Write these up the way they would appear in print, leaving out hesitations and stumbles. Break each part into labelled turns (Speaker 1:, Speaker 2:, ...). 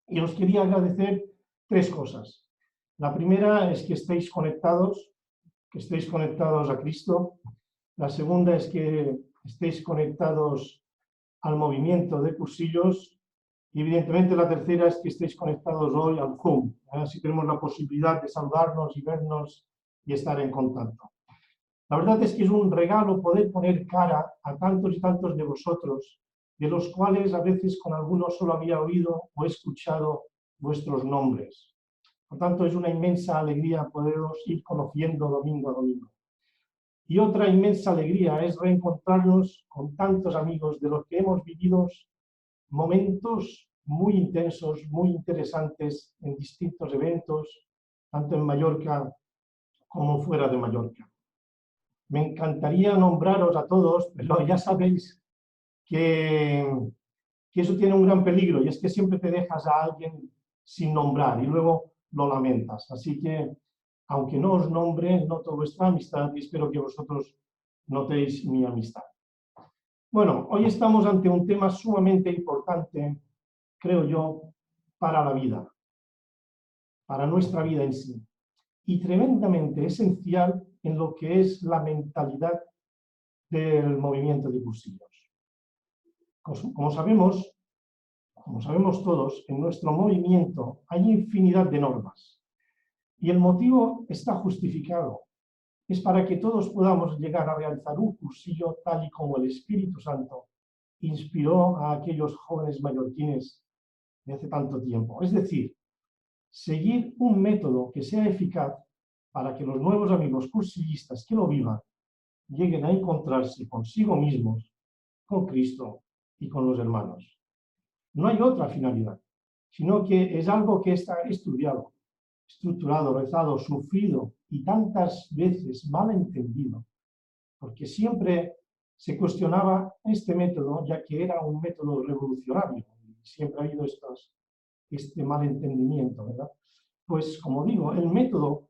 Speaker 1: Y os quería agradecer tres cosas. La primera es que estéis conectados a Cristo. La segunda es que estéis conectados al movimiento de cursillos. Y evidentemente la tercera es que estéis conectados hoy al Zoom. Así tenemos la posibilidad de saludarnos y vernos y estar en contacto. La verdad es que es un regalo poder poner cara a tantos y tantos de vosotros, de los cuales a veces con algunos solo había oído o escuchado vuestros nombres. Por tanto, es una inmensa alegría poderos ir conociendo domingo a domingo. Y otra inmensa alegría es reencontrarnos con tantos amigos de los que hemos vivido momentos muy intensos, muy interesantes en distintos eventos, tanto en Mallorca como fuera de Mallorca. Me encantaría nombraros a todos, pero ya sabéis que eso tiene un gran peligro, y es que siempre te dejas a alguien sin nombrar y luego lo lamentas. Así que, aunque no os nombre, noto vuestra amistad y espero que vosotros notéis mi amistad. Bueno, hoy estamos ante un tema sumamente importante, creo yo, para la vida, para nuestra vida en sí, y tremendamente esencial en lo que es la mentalidad del movimiento de cursillos. Como sabemos todos, en nuestro movimiento hay infinidad de normas y el motivo está justificado. Es para que todos podamos llegar a realizar un cursillo tal y como el Espíritu Santo inspiró a aquellos jóvenes mallorquines de hace tanto tiempo. Es decir, seguir un método que sea eficaz para que los nuevos amigos cursillistas que lo vivan lleguen a encontrarse consigo mismos, con Cristo y con los hermanos. No hay otra finalidad, sino que es algo que está estudiado, estructurado, rezado, sufrido y tantas veces mal entendido, porque siempre se cuestionaba este método, ya que era un método revolucionario. Siempre ha habido este malentendimiento, ¿verdad? Pues, como digo, el método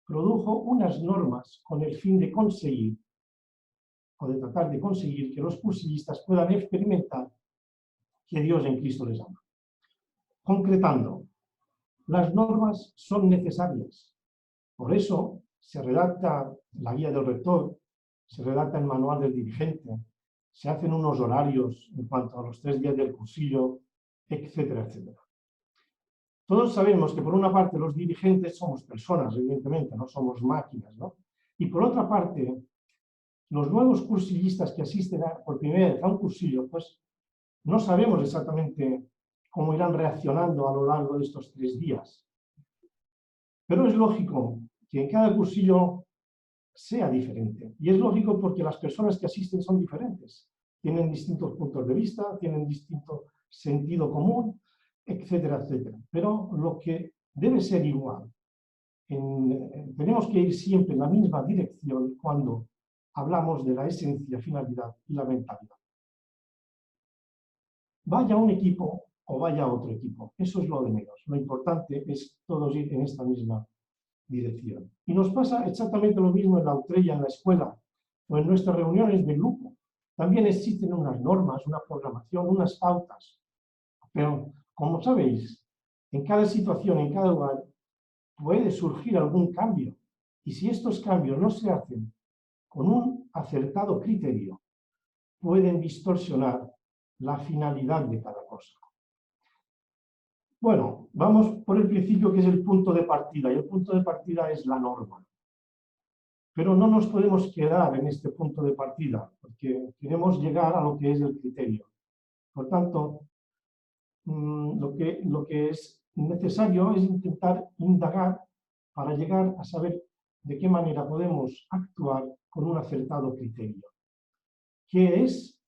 Speaker 1: produjo unas normas con el fin de conseguir, o de tratar de conseguir, que los cursillistas puedan experimentar que Dios en Cristo les ama. Concretando, las normas son necesarias. Por eso se redacta la guía del rector, se redacta el manual del dirigente, se hacen unos horarios en cuanto a los 3 días del cursillo, etcétera, etcétera. Todos sabemos que por una parte los dirigentes somos personas, evidentemente, no somos máquinas, ¿no? Y por otra parte, los nuevos cursillistas que asisten por primera vez a un cursillo, pues no sabemos exactamente cómo irán reaccionando a lo largo de estos 3 días. Pero es lógico que en cada cursillo sea diferente. Y es lógico porque las personas que asisten son diferentes. Tienen distintos puntos de vista, tienen distinto sentido común, etcétera, etcétera. Pero lo que debe ser igual, tenemos que ir siempre en la misma dirección cuando hablamos de la esencia, finalidad y la mentalidad. Vaya un equipo o vaya otro equipo, eso es lo de menos. Lo importante es todos ir en esta misma dirección. Y nos pasa exactamente lo mismo en la Utrella, en la escuela, o en nuestras reuniones de grupo. También existen unas normas, una programación, unas pautas. Pero, como sabéis, en cada situación, en cada lugar, puede surgir algún cambio. Y si estos cambios no se hacen con un acertado criterio, pueden distorsionar la finalidad de cada cosa. Bueno, vamos por el principio, que es el punto de partida, y el punto de partida es la norma. Pero no nos podemos quedar en este punto de partida, porque queremos llegar a lo que es el criterio. Por tanto, lo que es necesario es intentar indagar para llegar a saber de qué manera podemos actuar con un acertado criterio, que es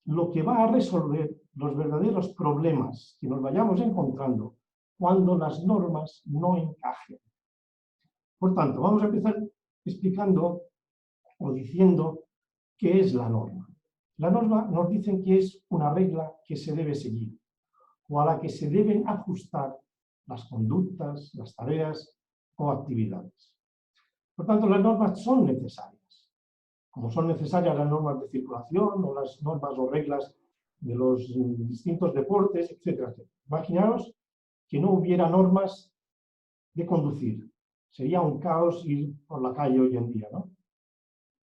Speaker 1: lo que va a resolver los verdaderos problemas que nos vayamos encontrando cuando las normas no encajen. Por tanto, vamos a empezar explicando o diciendo qué es la norma. La norma nos dicen que es una regla que se debe seguir o a la que se deben ajustar las conductas, las tareas o actividades. Por tanto, las normas son necesarias, como son necesarias las normas de circulación o las normas o reglas de los distintos deportes, etcétera, etcétera. Imaginaos que no hubiera normas de conducir. Sería un caos ir por la calle hoy en día, ¿no?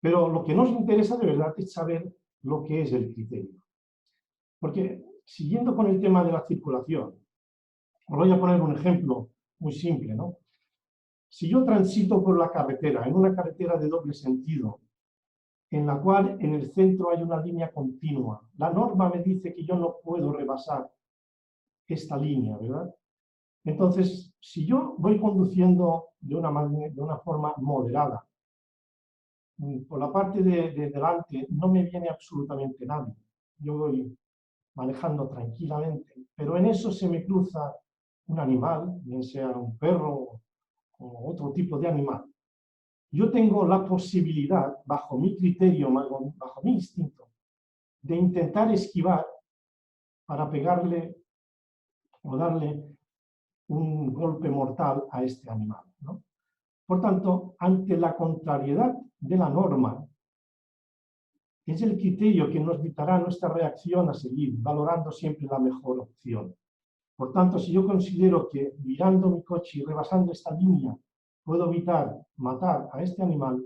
Speaker 1: Pero lo que nos interesa de verdad es saber lo que es el criterio. Porque, siguiendo con el tema de la circulación, os voy a poner un ejemplo muy simple, ¿no? Si yo transito por la carretera, en una carretera de doble sentido, en la cual en el centro hay una línea continua, la norma me dice que yo no puedo rebasar esta línea, ¿verdad? Entonces, si yo voy conduciendo de una forma moderada, por la parte de delante no me viene absolutamente nadie. Yo voy manejando tranquilamente, pero en eso se me cruza un animal, bien sea un perro o otro tipo de animal. Yo tengo la posibilidad, bajo mi criterio, bajo mi instinto, de intentar esquivar para pegarle o darle un golpe mortal a este animal, ¿no? Por tanto, ante la contrariedad de la norma, es el criterio que nos dictará nuestra reacción a seguir, valorando siempre la mejor opción. Por tanto, si yo considero que virando mi coche y rebasando esta línea puedo evitar matar a este animal,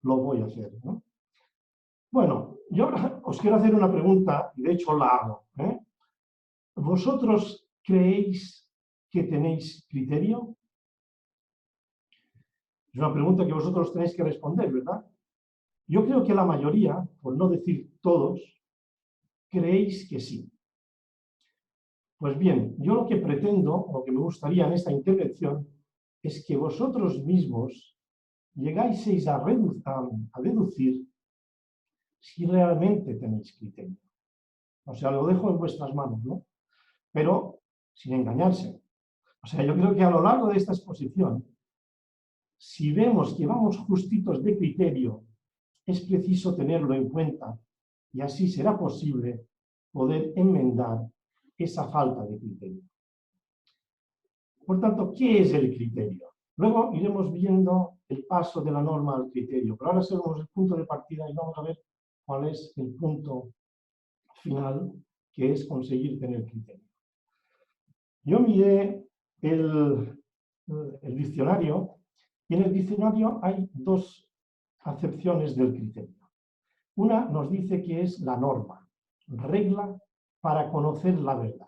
Speaker 1: lo voy a hacer, ¿no? Bueno, yo ahora os quiero hacer una pregunta, y de hecho la hago, ¿eh? ¿Vosotros creéis que tenéis criterio? Es una pregunta que vosotros tenéis que responder, ¿verdad? Yo creo que la mayoría, por no decir todos, creéis que sí. Pues bien, yo lo que pretendo, lo que me gustaría en esta intervención, es que vosotros mismos llegáis a deducir si realmente tenéis criterio. O sea, lo dejo en vuestras manos, ¿no? Pero sin engañarse. O sea, yo creo que a lo largo de esta exposición, si vemos que vamos justitos de criterio, es preciso tenerlo en cuenta y así será posible poder enmendar esa falta de criterio. Por tanto, ¿qué es el criterio? Luego iremos viendo el paso de la norma al criterio, pero ahora sabemos el punto de partida y vamos a ver cuál es el punto final, que es conseguir tener criterio. Yo miré el diccionario y en el diccionario hay dos acepciones del criterio. Una nos dice que es la norma, regla para conocer la verdad.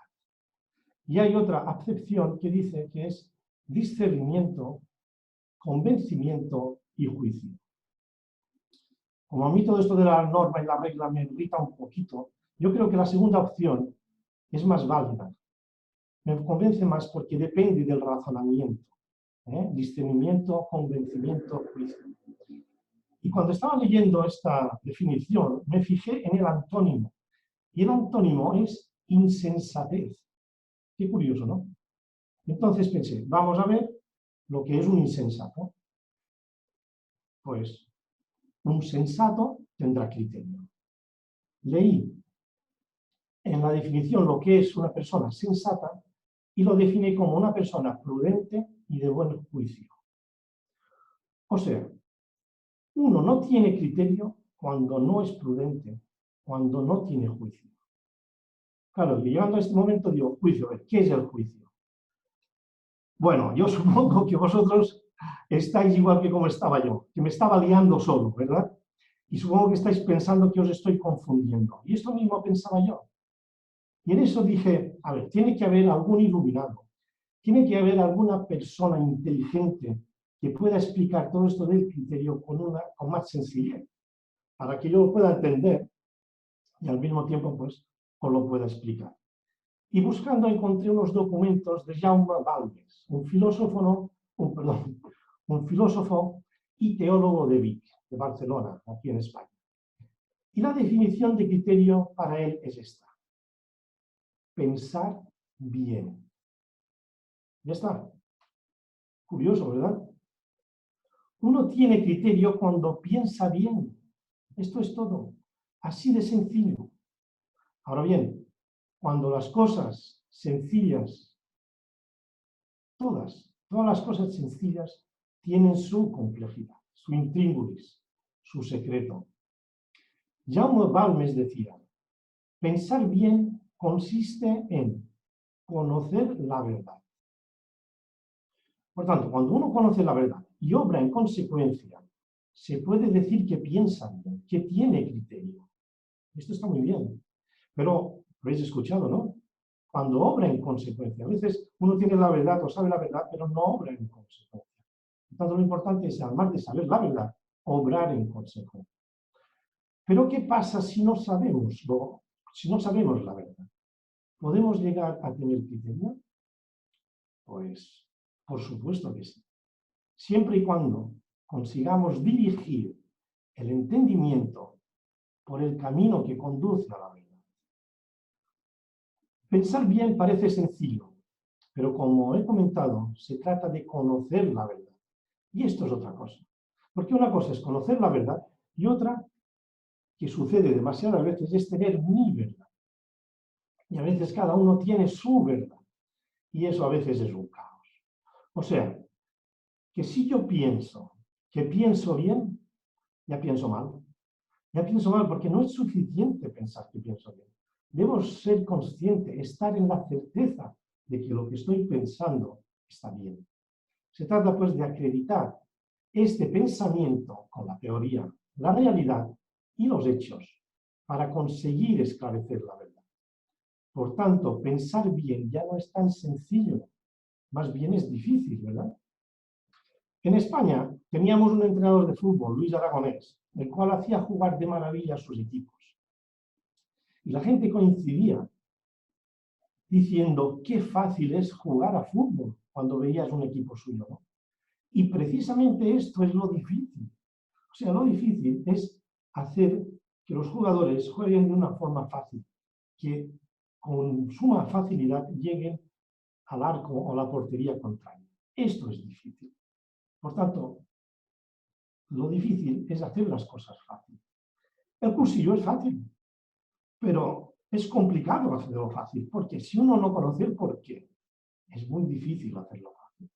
Speaker 1: Y hay otra acepción que dice que es discernimiento, convencimiento y juicio. Como a mí todo esto de la norma y la regla me irrita un poquito, yo creo que la segunda opción es más válida. Me convence más porque depende del razonamiento. Discernimiento, convencimiento, juicio. Y cuando estaba leyendo esta definición, me fijé en el antónimo. Y el antónimo es insensatez. Qué curioso, ¿no? Entonces pensé, vamos a ver lo que es un insensato. Pues un sensato tendrá criterio. Leí en la definición lo que es una persona sensata y lo define como una persona prudente y de buen juicio. O sea, uno no tiene criterio cuando no es prudente, cuando no tiene juicio. Claro, y llegando a este momento digo, juicio, ¿qué es el juicio? Bueno, yo supongo que vosotros estáis igual que como estaba yo, que me estaba liando solo, ¿verdad? Y supongo que estáis pensando que os estoy confundiendo. Y esto mismo pensaba yo. Y en eso dije, a ver, tiene que haber algún iluminado, tiene que haber alguna persona inteligente que pueda explicar todo esto del criterio con más sencillez, para que yo lo pueda entender y al mismo tiempo pues os lo pueda explicar. Y buscando encontré unos documentos de Jaume Balmes, un filósofo y teólogo de Vic, de Barcelona, aquí en España. Y la definición de criterio para él es esta: pensar bien. Ya está. Curioso, ¿verdad? Uno tiene criterio cuando piensa bien. Esto es todo. Así de sencillo. Ahora bien, cuando las cosas sencillas, todas las cosas sencillas tienen su complejidad, su intríngulis, su secreto. Jaume Balmes decía, pensar bien consiste en conocer la verdad. Por tanto, cuando uno conoce la verdad y obra en consecuencia, se puede decir que piensa bien, que tiene criterio. Esto está muy bien. Pero lo habéis escuchado, ¿no? Cuando obra en consecuencia. A veces uno tiene la verdad o sabe la verdad, pero no obra en consecuencia. Por tanto, lo importante es, además de saber la verdad, obrar en consecuencia. Pero ¿qué pasa si no sabemos la verdad? ¿Podemos llegar a tener criterio? Pues, por supuesto que sí. Siempre y cuando consigamos dirigir el entendimiento por el camino que conduce a la verdad. Pensar bien parece sencillo, pero como he comentado, se trata de conocer la verdad. Y esto es otra cosa. Porque una cosa es conocer la verdad y otra, que sucede demasiadas veces, es tener mi verdad. Y a veces cada uno tiene su verdad. Y eso a veces es un caos. O sea, que si yo pienso que pienso bien, ya pienso mal. Ya pienso mal porque no es suficiente pensar que pienso bien. Debo ser consciente, estar en la certeza de que lo que estoy pensando está bien. Se trata pues de acreditar este pensamiento con la teoría, la realidad y los hechos para conseguir esclarecer la verdad. Por tanto, pensar bien ya no es tan sencillo, más bien es difícil, ¿verdad? En España teníamos un entrenador de fútbol, Luis Aragonés, el cual hacía jugar de maravilla a sus equipos. Y la gente coincidía diciendo qué fácil es jugar a fútbol cuando veías un equipo suyo, ¿no? Y precisamente esto es lo difícil. O sea, lo difícil es hacer que los jugadores jueguen de una forma fácil, que con suma facilidad lleguen al arco o la portería contraria. Esto es difícil. Por tanto, lo difícil es hacer las cosas fácil. El cursillo es fácil, pero es complicado hacerlo fácil, porque si uno no conoce el porqué, es muy difícil hacerlo fácil.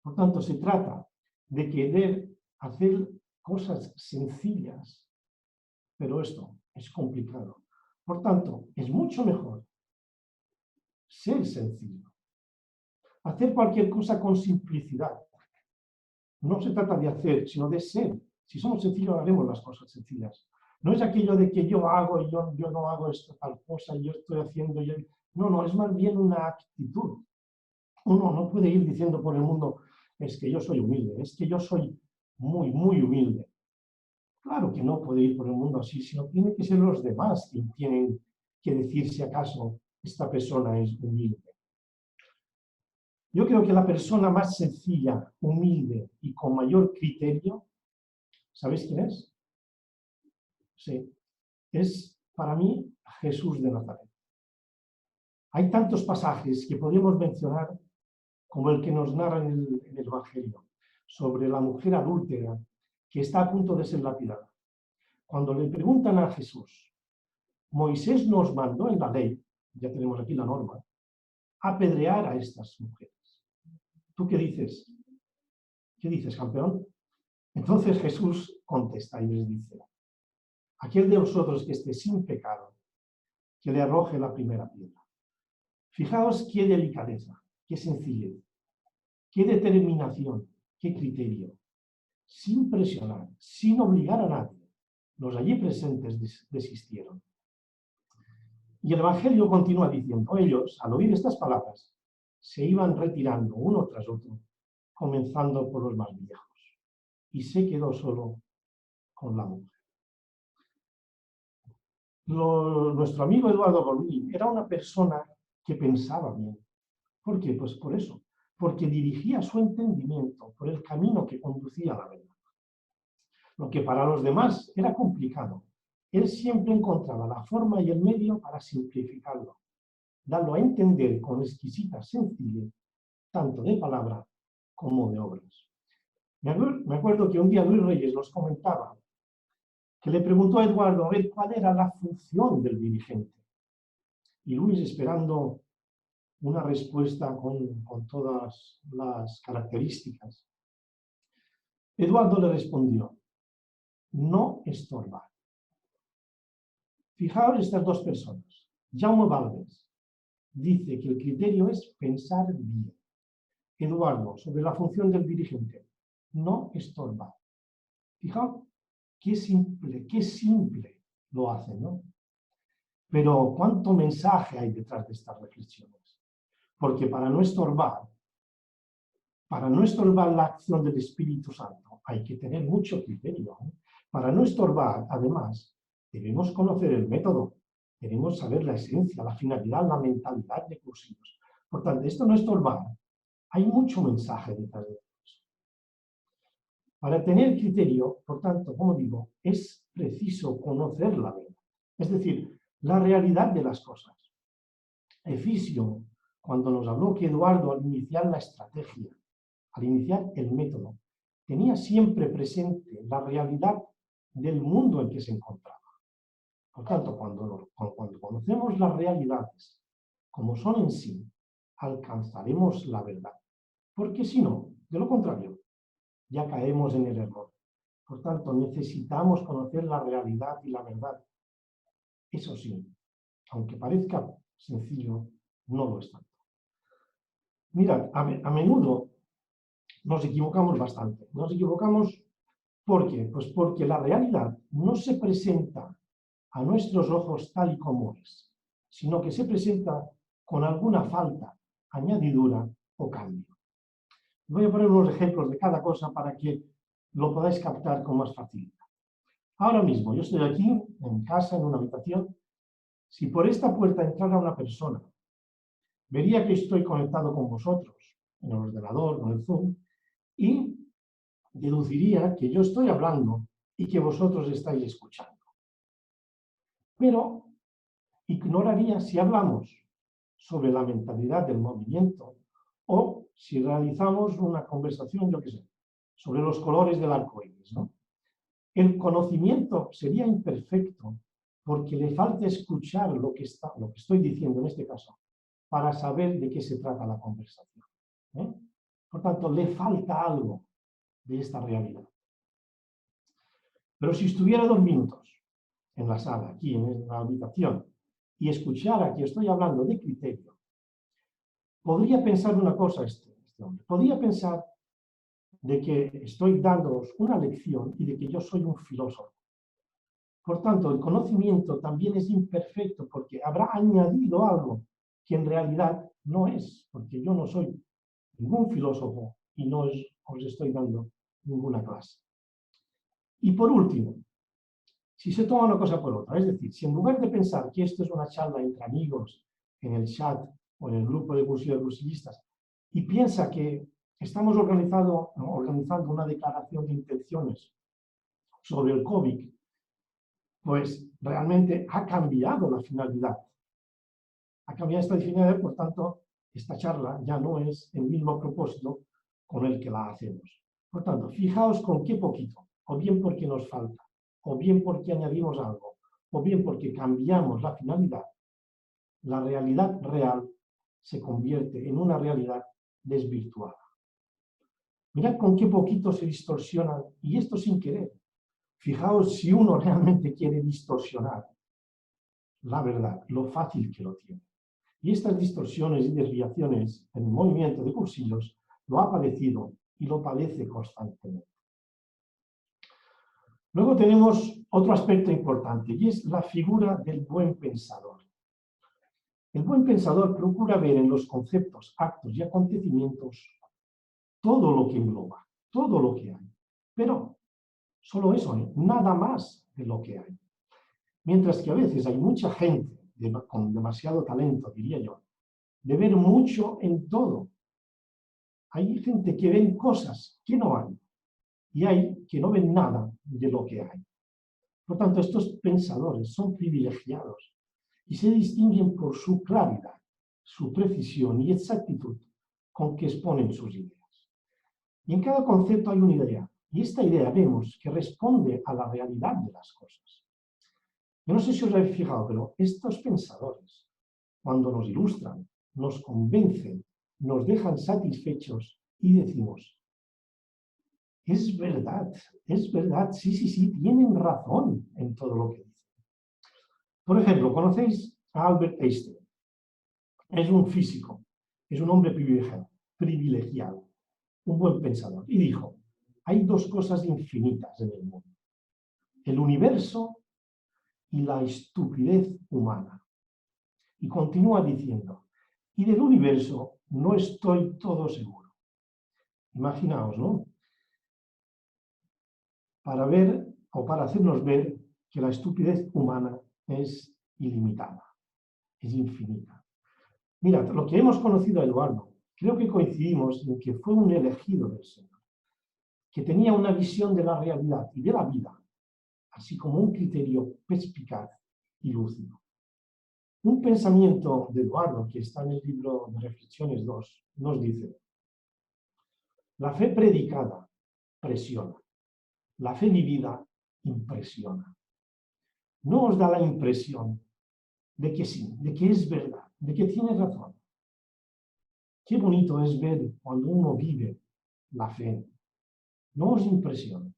Speaker 1: Por tanto, se trata de querer hacer cosas sencillas, pero esto es complicado. Por tanto, es mucho mejor ser sencillo, hacer cualquier cosa con simplicidad. No se trata de hacer, sino de ser. Si somos sencillos, haremos las cosas sencillas. No es aquello de que yo hago y yo no hago esto tal cosa, y yo estoy haciendo. No, es más bien una actitud. Uno no puede ir diciendo por el mundo, es que yo soy humilde, es que yo soy muy, muy humilde. Claro que no puede ir por el mundo así, sino tiene que ser los demás quienes tienen que decir si acaso esta persona es humilde. Yo creo que la persona más sencilla, humilde y con mayor criterio, ¿sabéis quién es? Sí, es para mí Jesús de Nazaret. Hay tantos pasajes que podemos mencionar como el que nos narra en el Evangelio sobre la mujer adúltera que está a punto de ser lapidada. Cuando le preguntan a Jesús, Moisés nos mandó en la ley, ya tenemos aquí la norma, apedrear a estas mujeres. ¿Tú qué dices? ¿Qué dices, campeón? Entonces Jesús contesta y les dice, aquel de vosotros que esté sin pecado, que le arroje la primera piedra. Fijaos qué delicadeza, qué sencillez, qué determinación, qué criterio, sin presionar, sin obligar a nadie. Los allí presentes desistieron. Y el Evangelio continúa diciendo, ellos, al oír estas palabras, se iban retirando uno tras otro, comenzando por los más viejos. Y se quedó solo con la mujer. Nuestro amigo Eduardo Golmín era una persona que pensaba bien. ¿Por qué? Pues por eso, porque dirigía su entendimiento por el camino que conducía a la verdad. Lo que para los demás era complicado, él siempre encontraba la forma y el medio para simplificarlo, dando a entender con exquisita sencillez, tanto de palabra como de obras. Me acuerdo que un día Luis Reyes nos comentaba que le preguntó a Eduardo a ver cuál era la función del dirigente. Y Luis, esperando una respuesta con todas las características, Eduardo le respondió, no estorbar. Fijaos estas dos personas. Jaume Balmes dice que el criterio es pensar bien. Eduardo, sobre la función del dirigente. No estorbar. Fijaos qué simple lo hacen, ¿no? Pero cuánto mensaje hay detrás de estas reflexiones. Porque para no estorbar la acción del Espíritu Santo, hay que tener mucho criterio, ¿eh? Para no estorbar, además, debemos conocer el método, debemos saber la esencia, la finalidad, la mentalidad de Cursivos. Por tanto, esto no estorbar, hay mucho mensaje detrás de eso. Para tener criterio, por tanto, como digo, es preciso conocer la verdad, es decir, la realidad de las cosas. Efisio, cuando nos habló que Eduardo, al iniciar la estrategia, al iniciar el método, tenía siempre presente la realidad del mundo en que se encontraba. Por tanto, cuando conocemos las realidades como son en sí, alcanzaremos la verdad. Porque si no, de lo contrario, ya caemos en el error. Por tanto, necesitamos conocer la realidad y la verdad. Eso sí, aunque parezca sencillo, no lo es tanto. Mirad, a menudo nos equivocamos bastante. Nos equivocamos ¿por qué? Pues porque la realidad no se presenta a nuestros ojos tal y como es, sino que se presenta con alguna falta, añadidura o cambio. Voy a poner unos ejemplos de cada cosa para que lo podáis captar con más facilidad. Ahora mismo, yo estoy aquí, en casa, en una habitación. Si por esta puerta entrara una persona, vería que estoy conectado con vosotros, en el ordenador, con el Zoom, y deduciría que yo estoy hablando y que vosotros estáis escuchando. Pero ignoraría si hablamos sobre la mentalidad del movimiento o si realizamos una conversación, yo qué sé, sobre los colores del arco iris, ¿no? El conocimiento sería imperfecto porque le falta escuchar lo que estoy diciendo en este caso para saber de qué se trata la conversación, ¿eh? Por tanto, le falta algo de esta realidad. Pero si estuviera 2 minutos en la sala, aquí en la habitación, y escuchara que estoy hablando de criterio, podría pensar una cosa este hombre. Podría pensar de que estoy dándoos una lección y de que yo soy un filósofo. Por tanto, el conocimiento también es imperfecto porque habrá añadido algo que en realidad no es, porque yo no soy ningún filósofo y no os estoy dando ninguna clase. Y por último, si se toma una cosa por otra, es decir, si en lugar de pensar que esto es una charla entre amigos en el chat o en el grupo de cursillistas y piensa que estamos organizando una declaración de intenciones sobre el COVID, pues realmente ha cambiado la finalidad. Ha cambiado esta finalidad, por tanto, esta charla ya no es el mismo propósito con el que la hacemos. Por tanto, fijaos con qué poquito, o bien porque nos falta, o bien porque añadimos algo, o bien porque cambiamos la finalidad, la realidad real se convierte en una realidad desvirtuada. Mirad con qué poquito se distorsionan, y esto sin querer. Fijaos si uno realmente quiere distorsionar la verdad, lo fácil que lo tiene. Y estas distorsiones y desviaciones en el movimiento de cursillos lo ha padecido y lo padece constantemente. Luego tenemos otro aspecto importante y es la figura del buen pensador. El buen pensador procura ver en los conceptos, actos y acontecimientos todo lo que engloba, todo lo que hay. Pero solo eso, nada más de lo que hay. Mientras que a veces hay mucha gente con demasiado talento, diría yo, de ver mucho en todo. Hay gente que ven cosas que no hay y hay que no ven nada de lo que hay. Por tanto, estos pensadores son privilegiados y se distinguen por su claridad, su precisión y exactitud con que exponen sus ideas. Y en cada concepto hay una idea, y esta idea vemos que responde a la realidad de las cosas. Yo no sé si os habéis fijado, pero estos pensadores, cuando nos ilustran, nos convencen, nos dejan satisfechos y decimos, es verdad, sí, tienen razón en todo lo que dicen. Por ejemplo, ¿conocéis a Albert Einstein? Es un físico, es un hombre privilegiado. privilegiado, un buen pensador, y dijo, hay dos cosas infinitas en el mundo, el universo y la estupidez humana. Y continúa diciendo, y del universo no estoy todo seguro. Imaginaos, ¿no? Para ver o para hacernos ver que la estupidez humana es ilimitada, es infinita. Mira, lo que hemos conocido a Eduardo, creo que coincidimos en que fue un elegido del Señor, que tenía una visión de la realidad y de la vida, así como un criterio perspicaz y lúcido. Un pensamiento de Eduardo, que está en el libro de Reflexiones 2, nos dice, la fe predicada presiona, la fe vivida impresiona. ¿No os da la impresión de que sí, de que es verdad, de que tiene razón? Qué bonito es ver cuando uno vive la fe. ¿No os impresiona?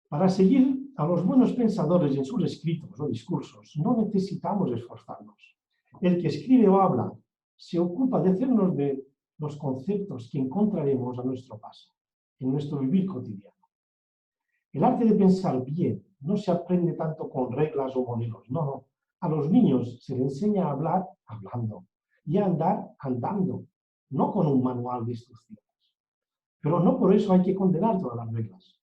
Speaker 1: Para seguir a los buenos pensadores en sus escritos o discursos, no necesitamos esforzarnos. El que escribe o habla se ocupa de hacernos ver los conceptos que encontraremos a nuestro paso, en nuestro vivir cotidiano. El arte de pensar bien no se aprende tanto con reglas o modelos, no. A los niños se les enseña a hablar hablando y a andar andando, no con un manual de instrucciones. Pero no por eso hay que condenar todas las reglas,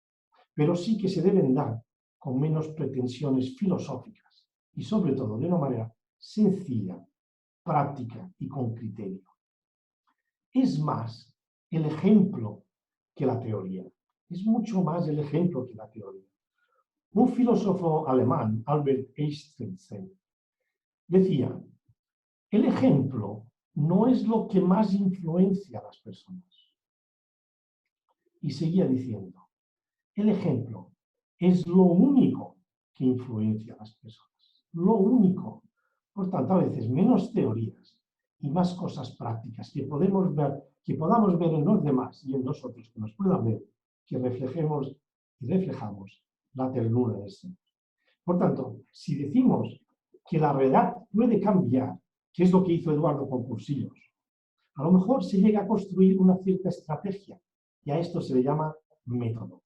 Speaker 1: pero sí que se deben dar con menos pretensiones filosóficas y sobre todo de una manera sencilla, práctica y con criterio. Es más el ejemplo que la teoría. Es mucho más el ejemplo que la teoría. Un filósofo alemán, Albert Einstein, decía, el ejemplo no es lo que más influencia a las personas. Y seguía diciendo, el ejemplo es lo único que influencia a las personas. Lo único. Por tanto, a veces menos teorías y más cosas prácticas que podamos ver en los demás y en nosotros, que nos puedan ver, que reflejemos y reflejamos la ternura del Señor. Por tanto, si decimos que la realidad puede cambiar, que es lo que hizo Eduardo con Cursillos, a lo mejor se llega a construir una cierta estrategia y a esto se le llama método.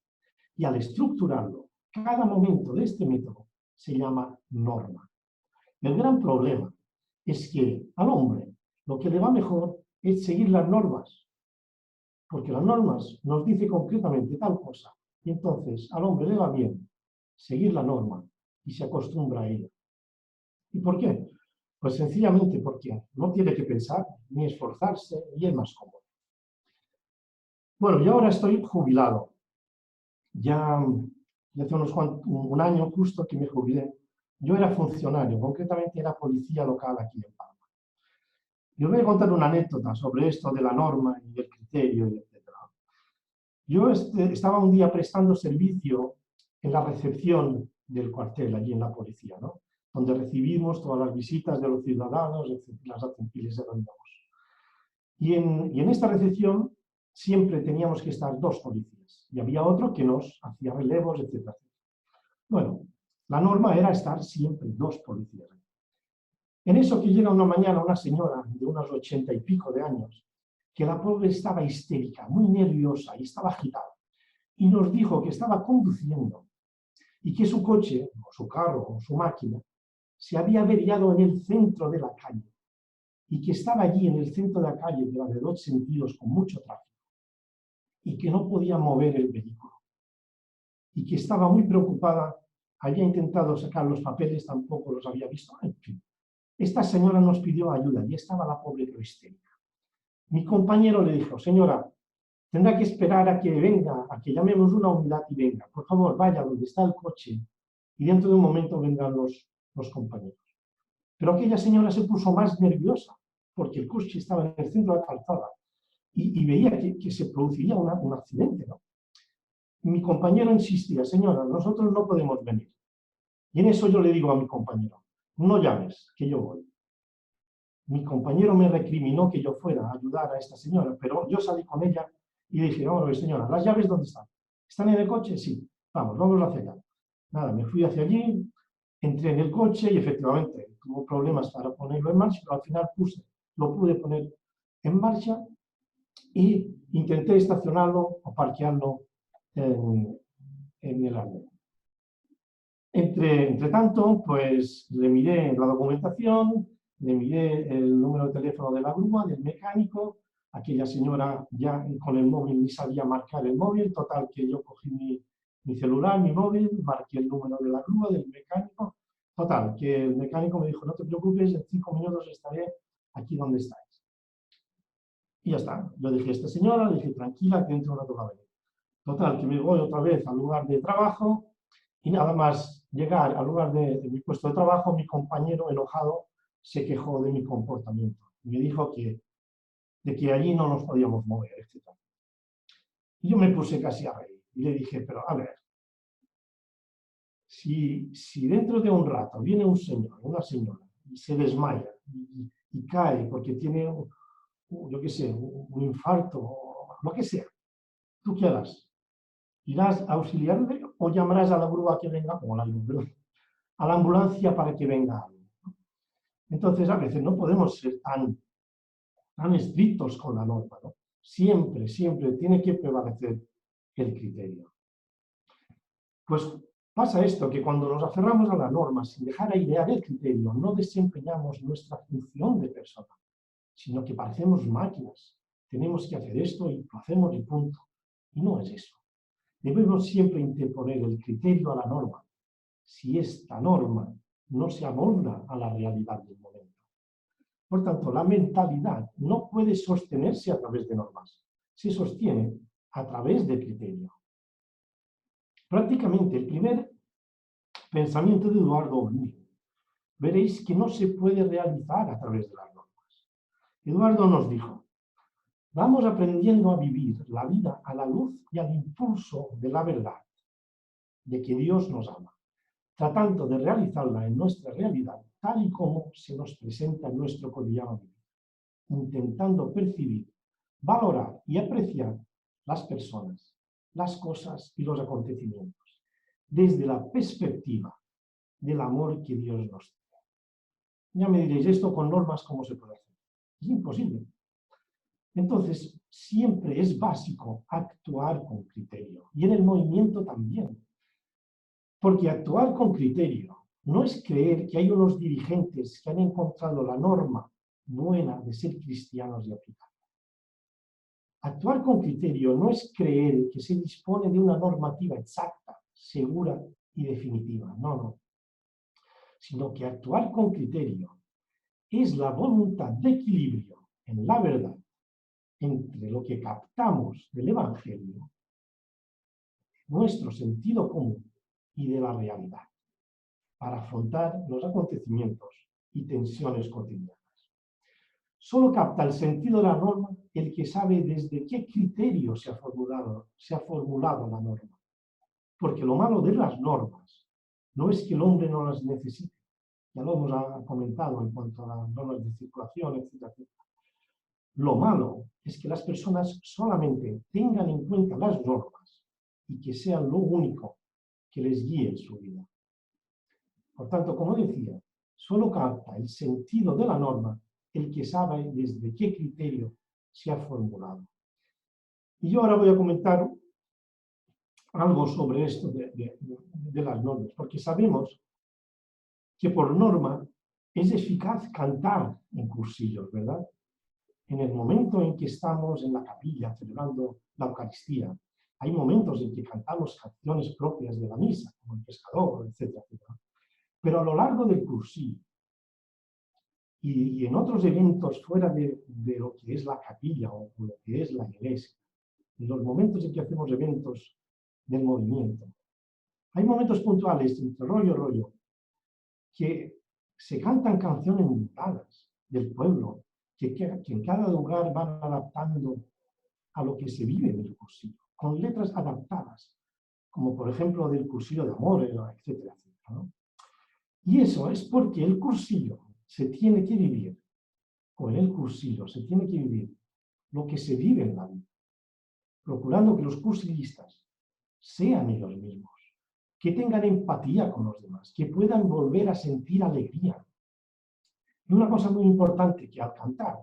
Speaker 1: Y al estructurarlo, cada momento de este método se llama norma. El gran problema es que al hombre lo que le va mejor es seguir las normas, porque las normas nos dicen concretamente tal cosa, y entonces al hombre le va bien seguir la norma y se acostumbra a ella. ¿Y por qué? Pues sencillamente porque no tiene que pensar ni esforzarse y es más cómodo. Bueno, yo ahora estoy jubilado. Ya hace un año justo que me jubilé. Yo era funcionario, concretamente era policía local aquí en Palma. Yo voy a contar una anécdota sobre esto de la norma y el criterio, etc. Yo estaba un día prestando servicio en la recepción del cuartel, allí en la policía, ¿no? Donde recibimos todas las visitas de los ciudadanos, las hacen y les damos. Y en esta recepción siempre teníamos que estar dos policías y había otro que nos hacía relevos, etc. Bueno, la norma era estar siempre dos policías. En eso que llega una mañana una señora de unos 80 y pico de años, que la pobre estaba histérica, muy nerviosa y estaba agitada, y nos dijo que estaba conduciendo y que su coche, o su carro, o su máquina, se había averiado en el centro de la calle y que estaba allí en el centro de la calle, de la de dos sentidos, con mucho tráfico, y que no podía mover el vehículo, y que estaba muy preocupada, había intentado sacar los papeles, tampoco los había visto, en fin. Esta señora nos pidió ayuda y estaba la pobre pero histérica. Mi compañero le dijo, señora, tendrá que esperar a que venga, a que llamemos una unidad y venga. Por favor, vaya donde está el coche y dentro de un momento vendrán los compañeros. Pero aquella señora se puso más nerviosa porque el coche estaba en el centro de la calzada y veía que se produciría un accidente, ¿no? Mi compañero insistía, señora, nosotros no podemos venir. Y en eso yo le digo a mi compañero, no llames, que yo voy. Mi compañero me recriminó que yo fuera a ayudar a esta señora, pero yo salí con ella y dije, vamos a ver, señora, ¿las llaves dónde están? ¿Están en el coche? Sí. Vamos hacia allá. Nada, me fui hacia allí, entré en el coche y efectivamente tuvo problemas para ponerlo en marcha, pero al final lo pude poner en marcha y intenté estacionarlo o parquearlo en el andén. Entre tanto, pues le miré la documentación, le miré el número de teléfono de la grúa, del mecánico. Aquella señora ya con el móvil ni sabía marcar el móvil. Total, que yo cogí mi celular, mi móvil, marqué el número de la grúa, del mecánico. Total, que el mecánico me dijo, no te preocupes, en 5 minutos estaré aquí donde estáis. Y ya está. Yo dije a esta señora, le dije, tranquila, que dentro de un rato va a venir. Total, que me voy otra vez al lugar de trabajo y nada más llegar al lugar de mi puesto de trabajo, mi compañero enojado se quejó de mi comportamiento. Me dijo de que allí no nos podíamos mover, etc. Y yo me puse casi a reír y le dije, pero a ver, si dentro de un rato viene un señor, una señora, y se desmaya y cae porque tiene, yo qué sé, un infarto o lo que sea, ¿tú qué harás? ¿Irás a auxiliarle o llamarás a la grúa que venga, o a la ambulancia para que venga? Entonces, a veces no podemos ser tan estrictos con la norma, ¿no? Siempre, siempre tiene que prevalecer el criterio. Pues pasa esto, que cuando nos aferramos a la norma sin dejar airear el criterio, no desempeñamos nuestra función de persona, sino que parecemos máquinas. Tenemos que hacer esto y lo hacemos y punto. Y no es eso. Debemos siempre interponer el criterio a la norma, si esta norma no se amolda a la realidad del momento. Por tanto, la mentalidad no puede sostenerse a través de normas, se sostiene a través de criterio. Prácticamente el primer pensamiento de Eduardo O'Neill, veréis que no se puede realizar a través de las normas. Eduardo nos dijo, vamos aprendiendo a vivir la vida a la luz y al impulso de la verdad, de que Dios nos ama, tratando de realizarla en nuestra realidad tal y como se nos presenta en nuestro cotidiano vivir, intentando percibir, valorar y apreciar las personas, las cosas y los acontecimientos desde la perspectiva del amor que Dios nos tiene. Ya me diréis, ¿esto con normas cómo se puede hacer? Es imposible. Entonces, siempre es básico actuar con criterio y en el movimiento también. Porque actuar con criterio no es creer que hay unos dirigentes que han encontrado la norma buena de ser cristianos y aplicarla. Actuar con criterio no es creer que se dispone de una normativa exacta, segura y definitiva. No, no. Sino que actuar con criterio es la voluntad de equilibrio en la verdad entre lo que captamos del Evangelio, nuestro sentido común y de la realidad, para afrontar los acontecimientos y tensiones cotidianas. Solo capta el sentido de la norma el que sabe desde qué criterio se ha formulado la norma. Porque lo malo de las normas no es que el hombre no las necesite, ya lo hemos comentado en cuanto a las normas de circulación, etcétera, etcétera. Lo malo es que las personas solamente tengan en cuenta las normas y que sean lo único que les guíe en su vida. Por tanto, como decía, solo capta el sentido de la norma el que sabe desde qué criterio se ha formulado. Y yo ahora voy a comentar algo sobre esto de las normas, porque sabemos que por norma es eficaz cantar en cursillos, ¿verdad? En el momento en que estamos en la capilla celebrando la Eucaristía, hay momentos en que cantamos canciones propias de la misa, como el pescador, etcétera, etcétera. Pero a lo largo del cursillo y en otros eventos fuera de lo que es la capilla o lo que es la iglesia, en los momentos en que hacemos eventos del movimiento, hay momentos puntuales entre rollo, que se cantan canciones inventadas del pueblo, que en cada lugar van adaptando a lo que se vive en el cursillo, con letras adaptadas, como por ejemplo del cursillo de amor, etcétera, etcétera, ¿no? Y eso es porque el cursillo se tiene que vivir, o en el cursillo se tiene que vivir lo que se vive en la vida, procurando que los cursillistas sean ellos mismos, que tengan empatía con los demás, que puedan volver a sentir alegría. Y una cosa muy importante, que al cantar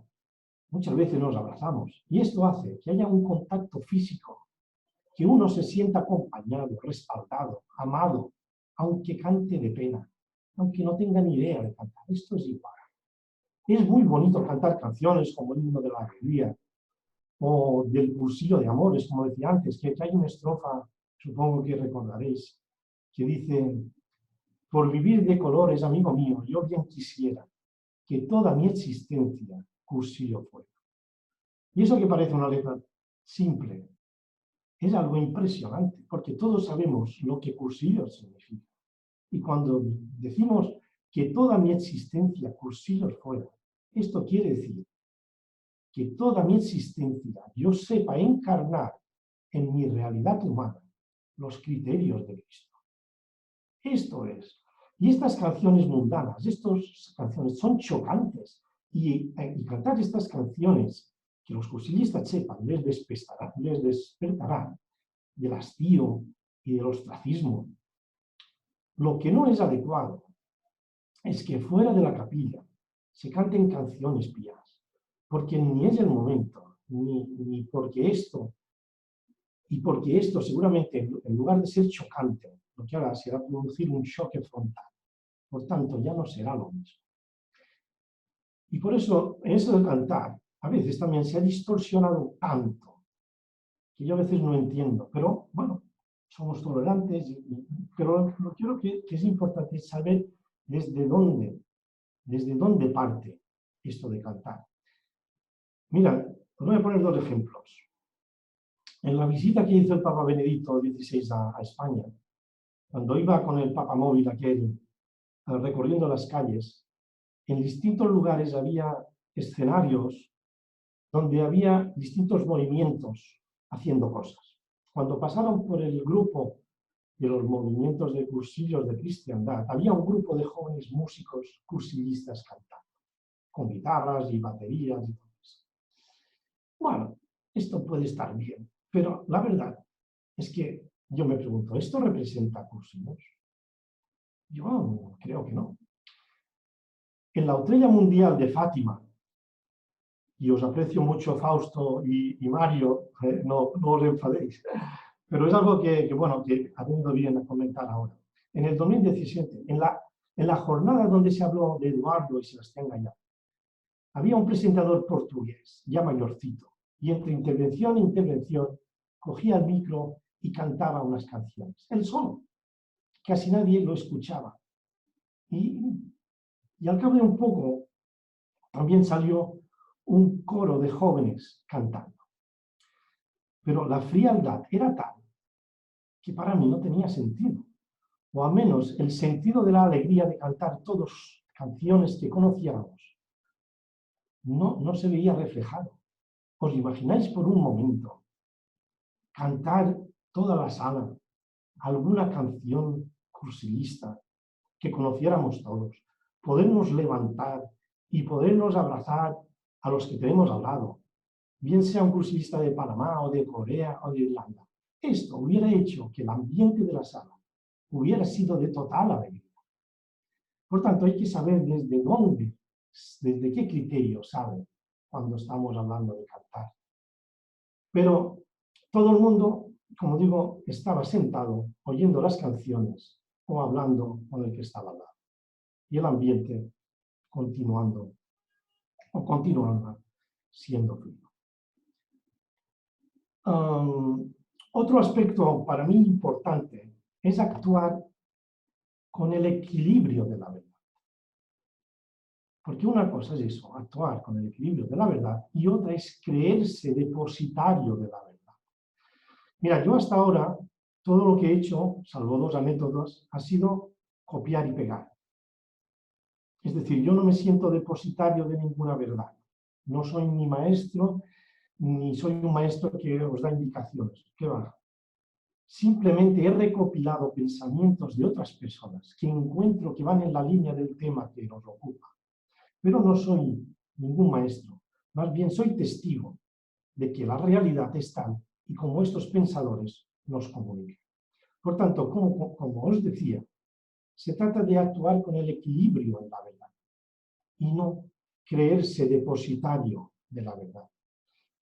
Speaker 1: muchas veces nos abrazamos y esto hace que haya un contacto físico, que uno se sienta acompañado, respaldado, amado, aunque cante de pena, aunque no tenga ni idea de cantar. Esto es igual. Es muy bonito cantar canciones como el himno de la alegría o del cursillo de amores, como decía antes, que hay una estrofa, supongo que recordaréis, que dice: por vivir de colores, amigo mío, yo bien quisiera que toda mi existencia cursillo fuera. Y eso que parece una letra simple, es algo impresionante, porque todos sabemos lo que cursillo significa. Y cuando decimos que toda mi existencia cursillo fuera, esto quiere decir que toda mi existencia yo sepa encarnar en mi realidad humana los criterios de Cristo. Esto es. Y estas canciones mundanas, estas canciones son chocantes. Y cantar estas canciones, que los cursillistas sepan, les despertará del hastío y del ostracismo. Lo que no es adecuado es que fuera de la capilla se canten canciones pías, porque ni es el momento, ni porque esto, y porque esto seguramente, en lugar de ser chocante, lo que hará será producir un choque frontal. Por tanto, ya no será lo mismo. Y por eso, en eso de cantar, a veces también se ha distorsionado tanto, que yo a veces no entiendo, pero bueno, somos tolerantes, pero lo que es importante es saber desde dónde parte esto de cantar. Mira, os voy a poner dos ejemplos. En la visita que hizo el Papa Benedicto XVI a España, cuando iba con el Papa móvil aquel recorriendo las calles, en distintos lugares había escenarios donde había distintos movimientos haciendo cosas. Cuando pasaron por el grupo de los movimientos de cursillos de cristiandad, había un grupo de jóvenes músicos cursillistas cantando, con guitarras y baterías y todo eso. Bueno, esto puede estar bien, pero la verdad es que yo me pregunto, ¿esto representa cursillos? Yo creo que no. En la Estrella Mundial de Fátima, y os aprecio mucho Fausto y Mario, no os enfadéis, pero es algo bueno, que ha venido bien a comentar ahora. En el 2017, en la jornada donde se habló de Eduardo y Sebastián Gallá, había un presentador portugués, ya mayorcito, y entre intervención e intervención cogía el micro y cantaba unas canciones. Él solo. Casi nadie lo escuchaba. Y al cabo de un poco también salió un coro de jóvenes cantando. Pero la frialdad era tal que para mí no tenía sentido. O al menos el sentido de la alegría de cantar todas canciones que conocíamos no se veía reflejado. ¿Os imagináis por un momento cantar toda la sala alguna canción cursilista que conociéramos todos, podernos levantar y podernos abrazar a los que tenemos al lado, bien sea un cursilista de Panamá o de Corea o de Irlanda? Esto hubiera hecho que el ambiente de la sala hubiera sido de total alegría. Por tanto, hay que saber desde qué criterio sabe cuando estamos hablando de cantar. Pero todo el mundo, como digo, estaba sentado oyendo las canciones o hablando con el que estaba al lado. Y el ambiente continuando siendo fluido. Otro aspecto para mí importante es actuar con el equilibrio de la verdad. Porque una cosa es eso, actuar con el equilibrio de la verdad, y otra es creerse depositario de la verdad. Mira, yo hasta ahora, todo lo que he hecho, salvo dos anécdotas, ha sido copiar y pegar. Es decir, yo no me siento depositario de ninguna verdad. No soy ni maestro, ni soy un maestro que os da indicaciones. ¿Qué va? Simplemente he recopilado pensamientos de otras personas que encuentro que van en la línea del tema que nos ocupa. Pero no soy ningún maestro. Más bien soy testigo de que la realidad es tal y como estos pensadores nos comunican. Por tanto, como os decía, se trata de actuar con el equilibrio en la verdad y no creerse depositario de la verdad.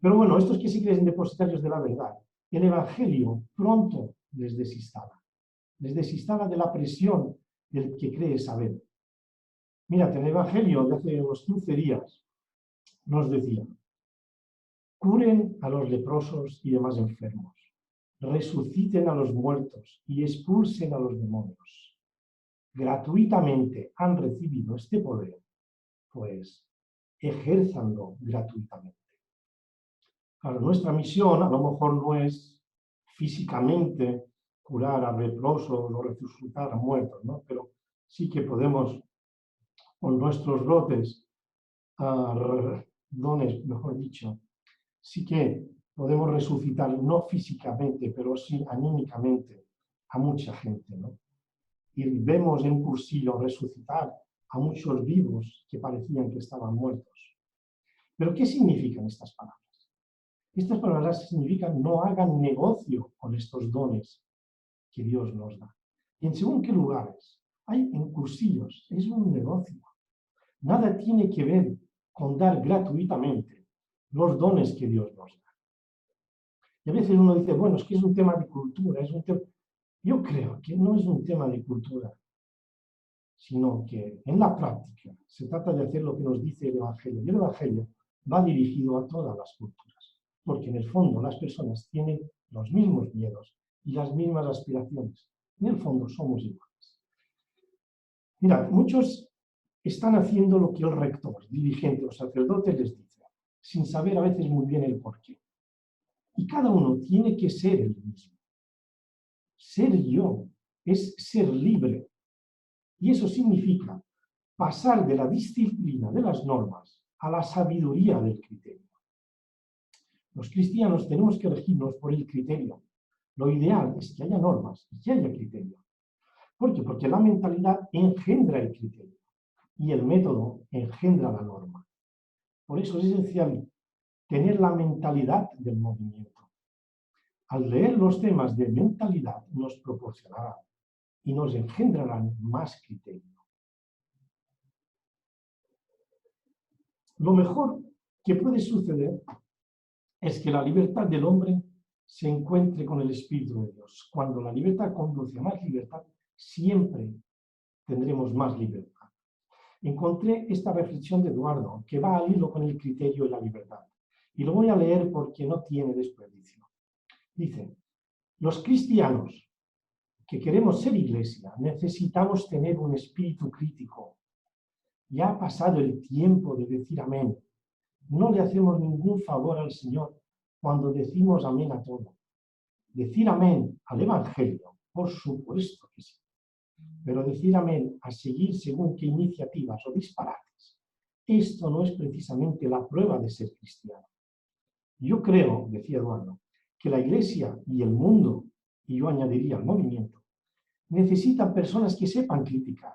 Speaker 1: Pero bueno, estos que se creen depositarios de la verdad, el Evangelio pronto les desinstala de la presión del que cree saber. Mira, el Evangelio de hace unos 15 días nos decía: curen a los leprosos y demás enfermos, resuciten a los muertos y expulsen a los demonios. Gratuitamente han recibido este poder, pues ejérzanlo gratuitamente. Claro, nuestra misión a lo mejor no es físicamente curar a leprosos o resucitar a muertos, ¿no? Pero sí que podemos, con nuestros dones, mejor dicho, sí que podemos resucitar, no físicamente, pero sí anímicamente, a mucha gente, ¿no? Y vemos en un cursillo resucitar a muchos vivos que parecían que estaban muertos. ¿Pero qué significan estas palabras? Estas palabras significan: no hagan negocio con estos dones que Dios nos da. Y en según qué lugares, hay en cursillos, es un negocio. Nada tiene que ver con dar gratuitamente los dones que Dios nos da. Y a veces uno dice, bueno, es que es un tema de cultura, es un tema... Yo creo que no es un tema de cultura, sino que en la práctica se trata de hacer lo que nos dice el Evangelio. Y el Evangelio va dirigido a todas las culturas, porque en el fondo las personas tienen los mismos miedos y las mismas aspiraciones. En el fondo somos iguales. Mirad, muchos están haciendo lo que el rector, dirigente o sacerdote les dice, sin saber a veces muy bien el porqué. Y cada uno tiene que ser el mismo. Ser yo es ser libre. Y eso significa pasar de la disciplina de las normas a la sabiduría del criterio. Los cristianos tenemos que regirnos por el criterio. Lo ideal es que haya normas y que haya criterio. ¿Por qué? Porque la mentalidad engendra el criterio y el método engendra la norma. Por eso es esencial tener la mentalidad del movimiento. Al leer los temas de mentalidad nos proporcionarán y nos engendrarán más criterio. Lo mejor que puede suceder es que la libertad del hombre se encuentre con el Espíritu de Dios. Cuando la libertad conduce a más libertad, siempre tendremos más libertad. Encontré esta reflexión de Eduardo, que va al hilo con el criterio y la libertad. Y lo voy a leer porque no tiene desperdicio. Dice: los cristianos que queremos ser iglesia necesitamos tener un espíritu crítico. Ya ha pasado el tiempo de decir amén. No le hacemos ningún favor al Señor cuando decimos amén a todo. Decir amén al Evangelio, por supuesto que sí. Pero decir amén a seguir según qué iniciativas o disparates, esto no es precisamente la prueba de ser cristiano. Yo creo, decía Eduardo, que la Iglesia y el mundo, y yo añadiría el movimiento, necesitan personas que sepan criticar,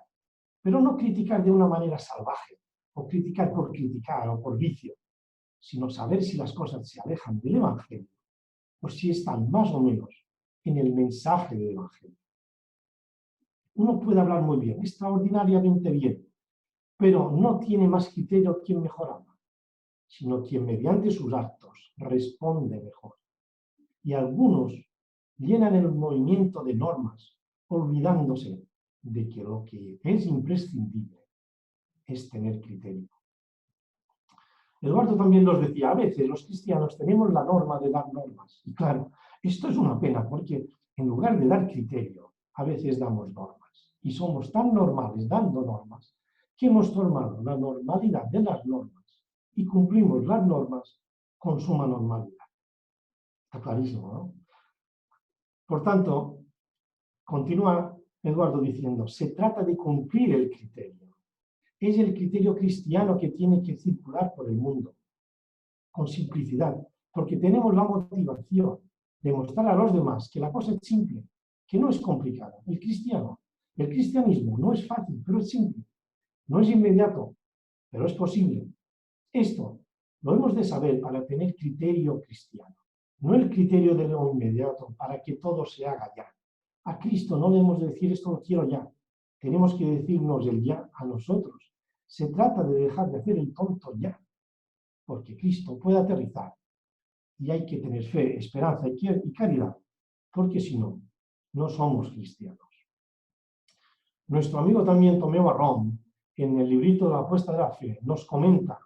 Speaker 1: pero no criticar de una manera salvaje, o criticar o por vicio, sino saber si las cosas se alejan del Evangelio o si están más o menos en el mensaje del Evangelio. Uno puede hablar muy bien, extraordinariamente bien, pero no tiene más criterio quien mejor habla, sino quien mediante sus actos responde mejor. Y algunos llenan el movimiento de normas, olvidándose de que lo que es imprescindible es tener criterio. Eduardo también nos decía, a veces los cristianos tenemos la norma de dar normas. Y claro, esto es una pena porque en lugar de dar criterio, a veces damos normas. Y somos tan normales dando normas que hemos tomado la normalidad de las normas y cumplimos las normas con suma normalidad. Está clarísimo, ¿no? Por tanto, continúa Eduardo diciendo, se trata de cumplir el criterio. Es el criterio cristiano que tiene que circular por el mundo, con simplicidad, porque tenemos la motivación de mostrar a los demás que la cosa es simple, que no es complicada. El cristianismo no es fácil, pero es simple. No es inmediato, pero es posible. Esto lo hemos de saber para tener criterio cristiano, no el criterio de lo inmediato para que todo se haga ya. A Cristo no le hemos de decir esto lo quiero ya. Tenemos que decirnos el ya a nosotros. Se trata de dejar de hacer el tonto ya. porque Cristo puede aterrizar y hay que tener fe, esperanza y caridad, porque si no, no somos cristianos. Nuestro amigo también Tomeo Barrón, en el librito de la apuesta de la fe, nos comenta: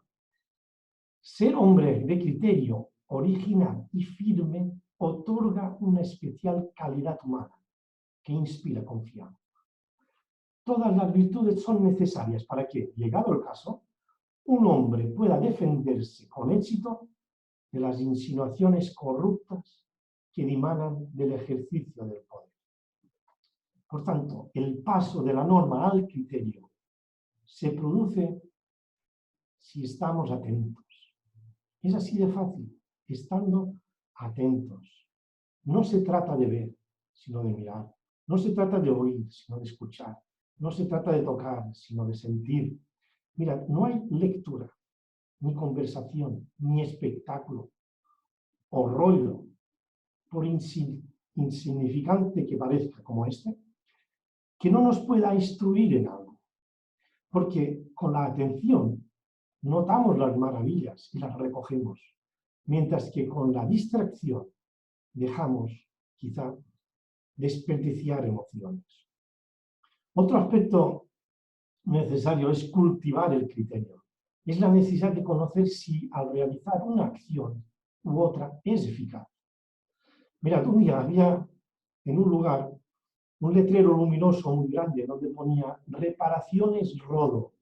Speaker 1: ser hombre de criterio original y firme otorga una especial calidad humana que inspira confianza. Todas las virtudes son necesarias para que, llegado el caso, un hombre pueda defenderse con éxito de las insinuaciones corruptas que dimanan del ejercicio del poder. Por tanto, el paso de la norma al criterio se produce si estamos atentos. Es así de fácil, estando atentos. No se trata de ver, sino de mirar. No se trata de oír, sino de escuchar. No se trata de tocar, sino de sentir. Mira, no hay lectura, ni conversación, ni espectáculo o rollo, por insignificante que parezca como este, que no nos pueda instruir en algo. Porque con la atención notamos las maravillas y las recogemos, mientras que con la distracción dejamos, quizá, desperdiciar emociones. Otro aspecto necesario es cultivar el criterio. Es la necesidad de conocer si al realizar una acción u otra es eficaz. Mirad, un día había en un lugar un letrero luminoso muy grande donde ponía reparaciones Rodo.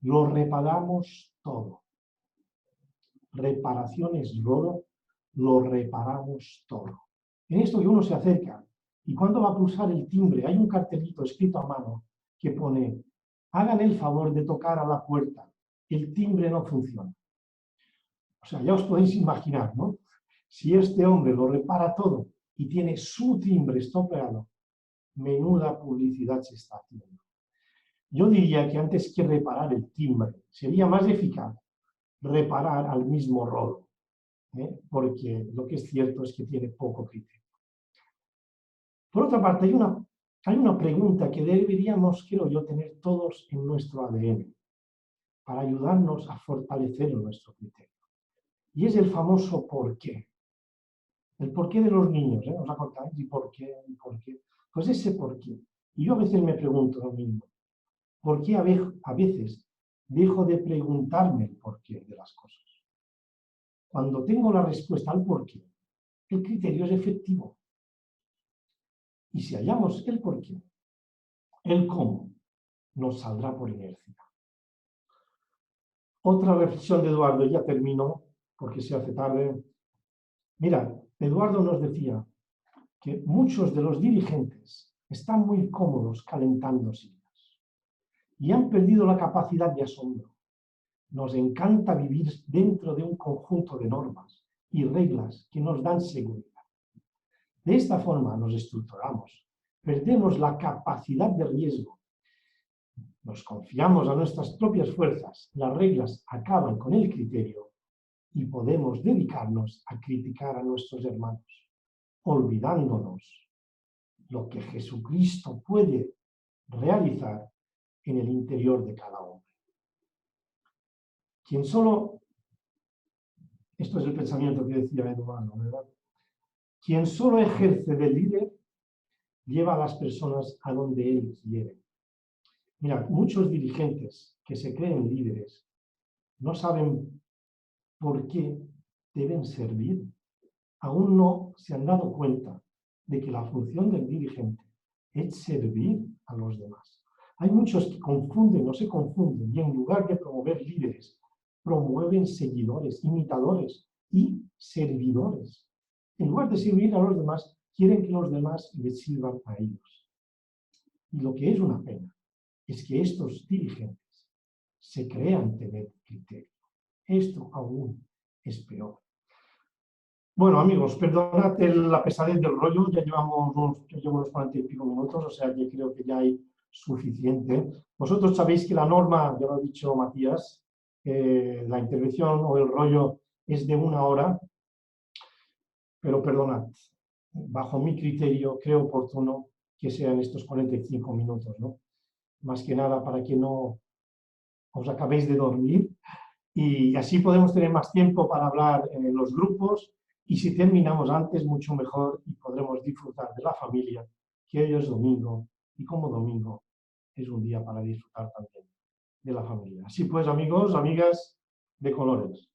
Speaker 1: Lo reparamos todo. Reparaciones Rodo, lo reparamos todo. En esto que uno se acerca y cuando va a pulsar el timbre hay un cartelito escrito a mano que pone: hagan el favor de tocar a la puerta, el timbre no funciona. O sea, ya os podéis imaginar, ¿no? Si este hombre lo repara todo y tiene su timbre estropeado, menuda publicidad se está haciendo. Yo diría que antes que reparar el timbre, sería más eficaz reparar al mismo Rodo, porque lo que es cierto es que tiene poco criterio. Por otra parte, hay una pregunta que deberíamos, creo yo, tener todos en nuestro ADN para ayudarnos a fortalecer nuestro criterio. Y es el famoso ¿por qué? El porqué de los niños, ¿os acordáis? ¿Y por qué? ¿Y por qué? Pues ese por qué. Y yo a veces me pregunto lo mismo. ¿Por qué a veces dejo de preguntarme el porqué de las cosas? Cuando tengo la respuesta al porqué, el criterio es efectivo. Y si hallamos el porqué, el cómo nos saldrá por inercia. Otra reflexión de Eduardo, ya termino porque se hace tarde. Mira, Eduardo nos decía que muchos de los dirigentes están muy cómodos calentando sillas y han perdido la capacidad de asombro. Nos encanta vivir dentro de un conjunto de normas y reglas que nos dan seguridad. De esta forma nos estructuramos, perdemos la capacidad de riesgo, nos confiamos a nuestras propias fuerzas, las reglas acaban con el criterio y podemos dedicarnos a criticar a nuestros hermanos, olvidándonos lo que Jesucristo puede realizar en el interior de cada hombre. Quien solo, esto es el pensamiento que decía Eduardo, ¿verdad? Quien solo ejerce de líder lleva a las personas a donde él quiere. Mira, muchos dirigentes que se creen líderes no saben por qué deben servir. Aún no se han dado cuenta de que la función del dirigente es servir a los demás. Hay muchos que confunden o se confunden y en lugar de promover líderes, promueven seguidores, imitadores y servidores. En lugar de servir a los demás, quieren que los demás les sirvan a ellos. Y lo que es una pena es que estos dirigentes se crean tener criterio. Esto aún es peor. Bueno, amigos, perdonad la pesadez del rollo, ya llevo unos 40 y pico minutos, o sea que creo que ya hay suficiente. Vosotros sabéis que la norma, ya lo ha dicho Matías, la intervención o el rollo es de 1 hora, pero perdonad, bajo mi criterio creo oportuno que sean estos 45 minutos, ¿no? Más que nada para que no os acabéis de dormir y así podemos tener más tiempo para hablar en los grupos y si terminamos antes, mucho mejor y podremos disfrutar de la familia, que hoy es domingo y como domingo es un día para disfrutar también de la familia. Así pues, amigos, amigas de colores.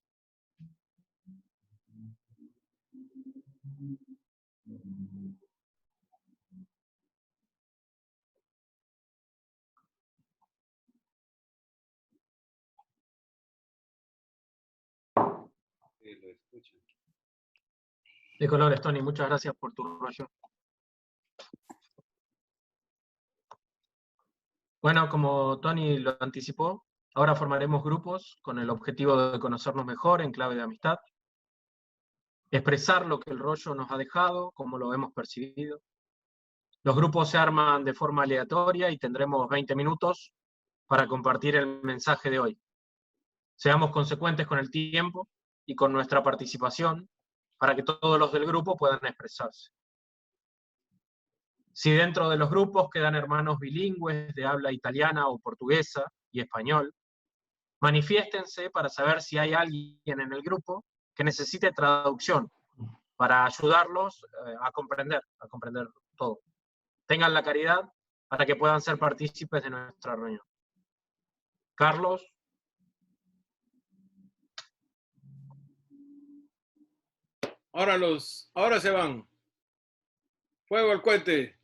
Speaker 2: De colores, Tony, muchas gracias por tu rollo. Bueno, como Tony lo anticipó, ahora formaremos grupos con el objetivo de conocernos mejor en clave de amistad, expresar lo que el rollo nos ha dejado, cómo lo hemos percibido. Los grupos se arman de forma aleatoria y tendremos 20 minutos para compartir el mensaje de hoy. Seamos consecuentes con el tiempo y con nuestra participación para que todos los del grupo puedan expresarse. Si dentro de los grupos quedan hermanos bilingües de habla italiana o portuguesa y español, manifiéstense para saber si hay alguien en el grupo que necesite traducción para ayudarlos a comprender todo. Tengan la caridad para que puedan ser partícipes de nuestra reunión. Carlos.
Speaker 3: Ahora se van. Fuego al cohete.